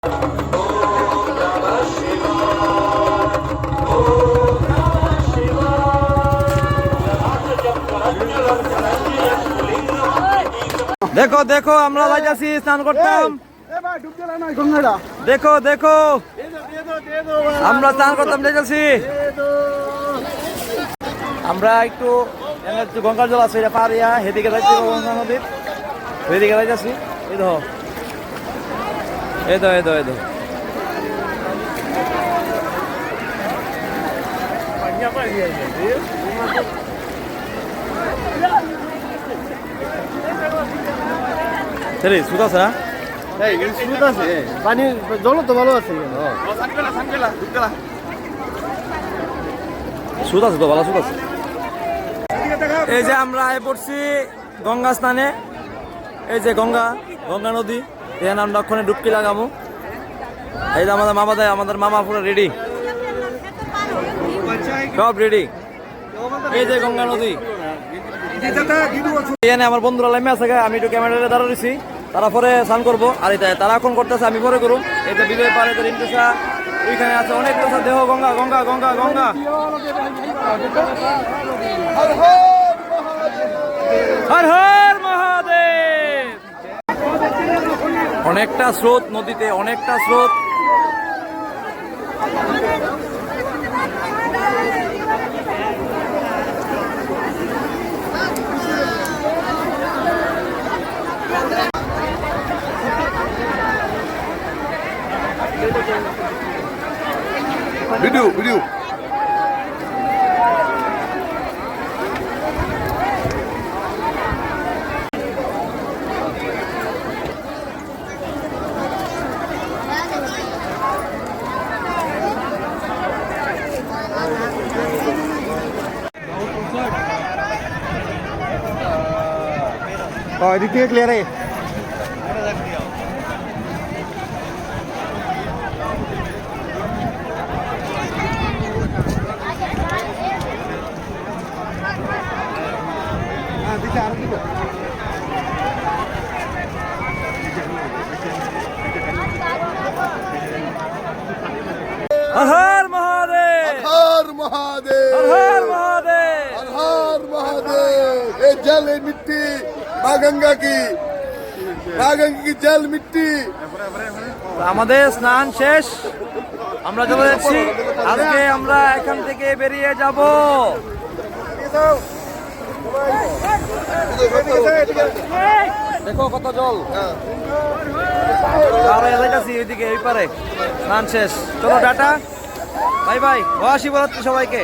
দেখো দেখো আমরা যাইতেছি স্নান করতাম। দেখো দেখো আমরা স্নান করতাম যাইতেছি। আমরা একটু গঙ্গার জল আছে এটা পারিয়া হেদিকে যাইছি গঙ্গা নদীর হেদিকে যাইতেছি। এই দেখো এই তো এই তো এই তো সুদ আছে সুদ আছে পানি জল তো ভালো আছে সুদ আছে তো ভালো সুদ আছে। এই যে আমরা আয় পড়ছি গঙ্গা স্নানে। এই যে গঙ্গা গঙ্গা নদী এখানে আমরা ওখানে ডুবকি লাগাবো। এই যে আমাদের মামা পুরো রেডি সব রেডি। এই যে গঙ্গা নদী এখানে আমার বন্ধুরা লাইমে আছে আমি একটু ক্যামেরাতে দাঁড়িয়েছি। তারা পরে স্নান করবো আর এটা তারা এখন করতেছে আমি পরে করুম। এই যে বিজয় পারে রিমটেসা ওইখানে আছে অনেক কথা দেহ গঙ্গা গঙ্গা গঙ্গা গঙ্গা হর হর মহাদেব। অনেকটা স্রোত নদীতে অনেকটা স্রোত। ভিডিও ভিডিও এদিক থেকে ক্লিয়ার है हर हर महादेव हर महादेव हर हर महादेव हर हर महादेव। ये जल है मिट्टी माँ गंगा की जल मिट्टी। আমাদের স্নান শেষ আমরা চলে যাচ্ছি। আজকে আমরা এখান থেকে বেরিয়ে যাব। দেখো কত জল আর যাইতাছি ওইদিকে এই পারে স্নান শেষ। চলো টাটা বাই বাই। শিবরাত্রি সবাইকে।